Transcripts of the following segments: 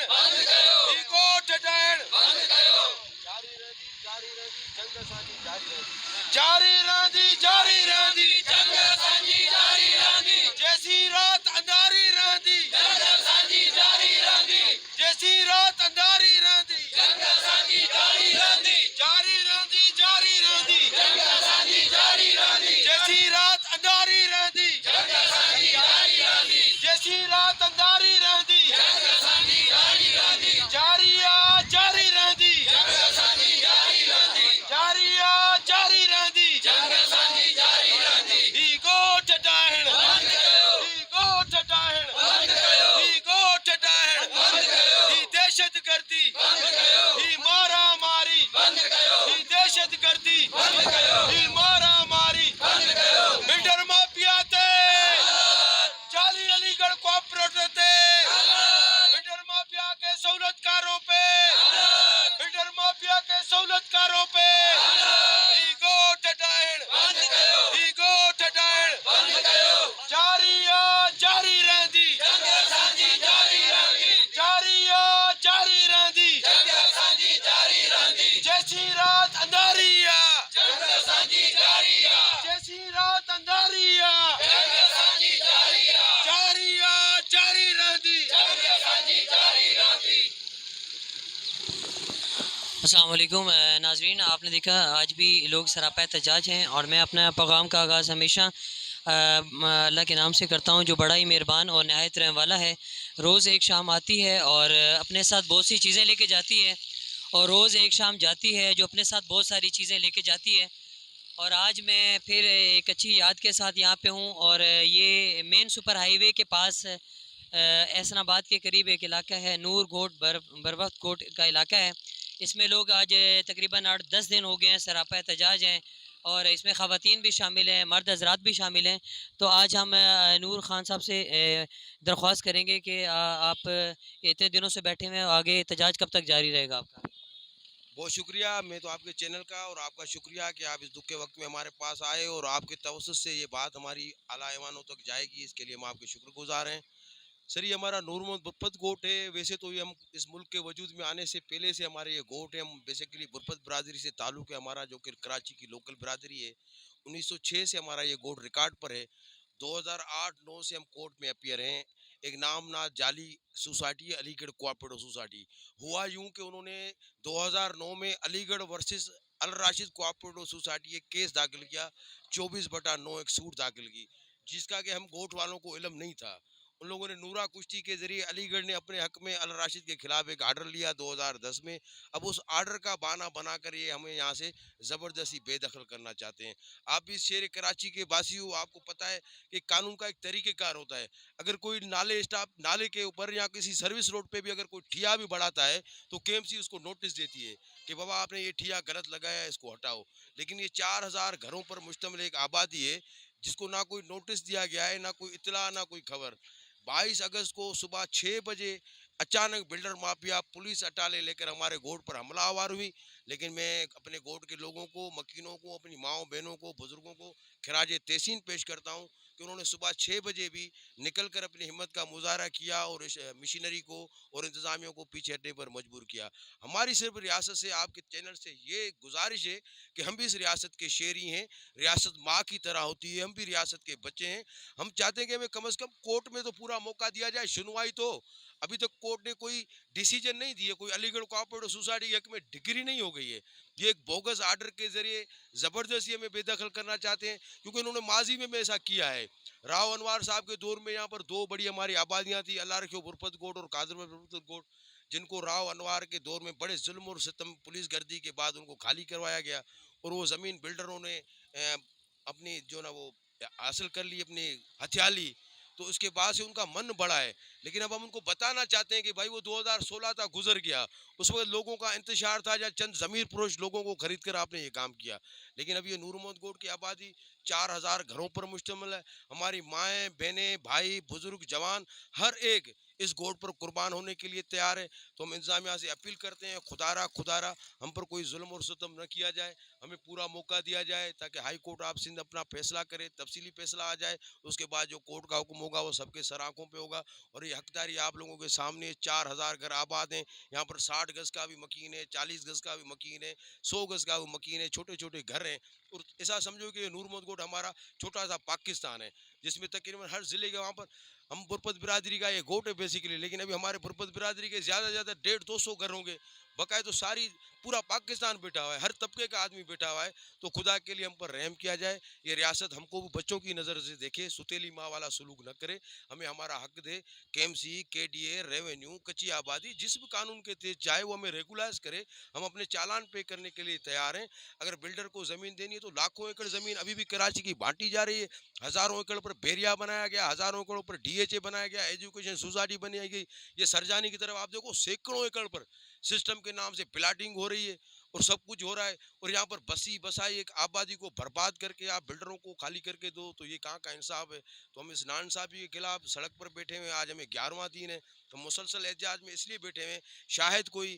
ई गोठ ठाहिण जारी रहंदी जैसी रात अंधारी रहंदी जैसी रात अंधारी रहंदी जारी रहंदी जैसी रात अंधारी रहंदी जैसी रात अंधारी रहंदी जारी रहंदी जारी रहंदी ई गोठ ठाहिण ई दहशत गर्दी ई मारा मारी ई दहशत गर्दी ई मारा मारी बिल्डर माफिया ते जाली अलीगढ़ कोऑपरेटर ते बिल्डर माफिया के सहूलतकारों पे बिल्डर माफिया के सहूलतकारों पे ई गोठ ठाहिण जारी रहंदी जारी रहंदी जैसी रात अंधारी जैसी रात अंधारी जारी रहंदी। अस्सलाम वालेकुम नाजरीन, आपने देखा आज भी लोग सरापा एहतजाज हैं और मैं अपना पैगाम का आगाज़ हमेशा अल्लाह के नाम से करता हूँ जो बड़ा ही मेहरबान और नहायत रहम वाला है। रोज़ एक शाम आती है और अपने साथ बहुत सी चीज़ें लेके जाती है और रोज़ एक शाम जाती है जो अपने साथ बहुत सारी चीज़ें लेके जाती है। और आज मैं फिर एक अच्छी याद के साथ यहाँ पे हूँ और ये मेन सुपर हाईवे के पास एहसनाबाद के करीब एक इलाका है, नूर कोट बरवक्त कोट का इलाका है। इसमें लोग आज तकरीबन 8-10 दिन हो गए हैं, सरापा एहतजाज हैं और इसमें ख़वातीन भी शामिल हैं, मर्द हजरात भी शामिल हैं। तो आज हम नूर ख़ान साहब से दरख्वास्त करेंगे कि आप इतने दिनों से बैठे हुए हैं, आगे एहतजाज कब तक जारी रहेगा आपका? बहुत शुक्रिया, मैं तो आपके चैनल का और आपका शुक्रिया कि आप इस दुख के वक्त में हमारे पास आए और आपके तवज्जुह से ये बात हमारी आला ऐवानों तक जाएगी, इसके लिए हम आपके शुक्रगुजार हैं। सर, ये हमारा नूर मोहम्मद बुरपत गोट है। वैसे तो ये हम इस मुल्क के वजूद में आने से पहले से हमारे ये गोट है। हम बेसिकली बुरपत बरादरी से ताल्लुक़ है हमारा, जो कि कराची की लोकल बरादरी है। 1906 से हमारा ये गोट रिकॉर्ड पर है। 2008-9 से हम कोर्ट में अपीयर हैं। एक नामनाद जाली सोसाइटी है, अलीगढ़ कोऑपरेटिव सोसाइटी। हुआ यूं कि उन्होंने 2009 में अलीगढ़ वर्सेस अल राशिद कोऑपरेटिव सोसाइटी एक केस दाखिल किया, 24/9 एक सूट दाखिल की, जिसका कि हम गोट वालों को इल्म नहीं था। उन लोगों ने नूरा कुश्ती के जरिए अलीगढ़ ने अपने हक में अल राशिद के खिलाफ एक आर्डर लिया 2010 में। अब उस आर्डर का बहाना बनाकर ये हमें यहाँ से ज़बरदस्ती बेदखल करना चाहते हैं। आप भी शेर कराची के बासी हो, आपको पता है कि कानून का एक तरीक़ेकार होता है। अगर कोई नाले के ऊपर या किसी सर्विस रोड पे भी अगर कोई ठिया भी बढ़ाता है तो केएमसी उसको नोटिस देती है कि बाबा आपने ये ठिया गलत लगाया है, इसको हटाओ। लेकिन ये 4000 घरों पर मुश्तमिल एक आबादी है जिसको ना कोई नोटिस दिया गया है, ना कोई इत्तला, ना कोई खबर। 22 अगस्त को सुबह 6 बजे अचानक बिल्डर माफिया पुलिस अटाले लेकर हमारे गोट पर हमलावर हुई। लेकिन मैं अपने गोट के लोगों को, मकीनों को, अपनी माओ बहनों को, बुजुर्गों को खराज तहसीन पेश करता हूँ कि उन्होंने सुबह 6 बजे भी निकल कर अपनी हिम्मत का मुजाहरा किया और इस मशीनरी को और इंतज़ामियों को पीछे हटने पर मजबूर किया। हमारी सिर्फ रियासत से, आपके चैनल से ये गुजारिश है कि हम भी इस रियासत के शेरी हैं। रियासत माँ की तरह होती है, हम भी रियासत के बच्चे हैं। हम चाहते हैं कि हमें कम से कम कोर्ट में तो पूरा मौका दिया जाए, सुनवाई तो। अभी तक कोर्ट ने कोई डिसीजन नहीं दिया, कोई अलीगढ़ कोऑपरेटिव सोसाइटी के हक में डिग्री नहीं हो गई है। ये एक बोगस आर्डर के जरिए ज़बरदस्ती हमें बेदखल करना चाहते हैं, क्योंकि उन्होंने माजी में ऐसा किया है। राव अनवार साहब के दौर में यहाँ पर 2 बड़ी हमारी आबादियाँ थी, अल्लाह रखे बुरपत गोट और कादर बुरपत गोट, जिनको राव अनवार के दौर में बड़े जुल्म और सितम पुलिस गर्दी के बाद उनको खाली करवाया गया और वो ज़मीन बिल्डरों ने अपनी जो ना वो हासिल कर ली, अपनी हथिया ली। तो उसके बाद से उनका मन बड़ा है। लेकिन अब हम उनको बताना चाहते हैं कि भाई वो 2016 तक गुजर गया, उस वक्त लोगों का इंतशार था या चंद ज़मीर फरोश लोगों को खरीद कर आपने ये काम किया। लेकिन अब ये नूर मोहम्मद गोट की आबादी 4000 घरों पर मुश्तमिल है। हमारी माएँ, बहनें, भाई, बुजुर्ग, जवान हर एक इस गोड पर कुर्बान होने के लिए तैयार है। तो हम इंतज़ामिया से अपील करते हैं, खुदारा हम पर कोई ज़ुल्म और सितम न किया जाए, हमें पूरा मौका दिया जाए ताकि हाई कोर्ट ऑफ सिंध अपना फैसला करे, तफसीली फैसला आ जाए। उसके बाद जो कोर्ट का हुक्म होगा वो सबके सर आँखों पे होगा और ये हकदारी आप लोगों के सामने 4000 घर आबाद हैं। यहाँ पर 60 गज़ का भी मकीन है, 40 गज़ का भी मकीन है, 100 गज़ का भी मकीन है, छोटे-छोटे घर हैं और ऐसा समझो कि नूर मोहम्मद गोड हमारा छोटा-सा पाकिस्तान है, जिसमें तकरीबन हर ज़िले के वहाँ पर हम बुरपत बिरादरी का ये गोट है बेसिकली, लेकिन अभी हमारे बुरपत बिरादरी के ज़्यादा से ज़्यादा 150-200 घर होंगे। बकाए तो सारी पूरा पाकिस्तान बैठा हुआ है, हर तबके का आदमी बैठा हुआ है। तो खुदा के लिए हम पर रहम किया जाए, ये रियासत हमको भी बच्चों की नज़र से देखे, सुतीली माँ वाला सलूक न करे, हमें हमारा हक दे। केएमसी, केडीए, रेवेन्यू, कच्ची आबादी जिस भी कानून के तहत चाहे वो हमें रेगुलाइज करे, हम अपने चालान पे करने के लिए तैयार हैं। अगर बिल्डर को ज़मीन देनी है तो लाखों एकड़ ज़मीन अभी भी कराची की बांटी जा रही है, हज़ारों एकड़ पर बेरिया बनाया गया, हज़ारों एकड़ों पर डीएचए बनाया गया, एजुकेशन सोसाइटी बनाई गई। ये सरजानी की तरफ आप देखो सैकड़ों एकड़ पर सिस्टम के नाम से प्लाटिंग हो रही है और सब कुछ हो रहा है और यहाँ पर बसी बसाई एक आबादी को बर्बाद करके आप बिल्डरों को खाली करके दो, तो ये कहाँ का इंसाफ है। तो हम इस नाइंसाफी के खिलाफ सड़क पर बैठे हुए हैं। आज हमें 11वां दिन है, तो मुसलसल एहतजाज में इसलिए बैठे हुए हैं, शायद कोई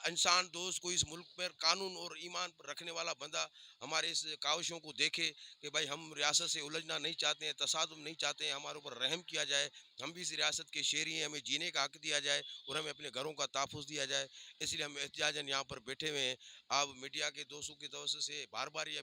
इंसान दोस्त, कोई इस मुल्क पर कानून और ईमान पर रखने वाला बंदा हमारे इस काविशों को देखे कि भाई हम रियासत से उलझना नहीं चाहते हैं, तसादुम नहीं चाहते हैं, हमारे ऊपर रहम किया जाए, हम भी इस रियासत के शेरी हैं, हमें जीने का हक दिया जाए और हमें अपने घरों का तहफ़्फ़ुज़ दिया जाए। इसलिए हम एहतजाजन यहाँ पर बैठे हुए हैं। आप मीडिया के दोस्तों की तरफ से बार बार ये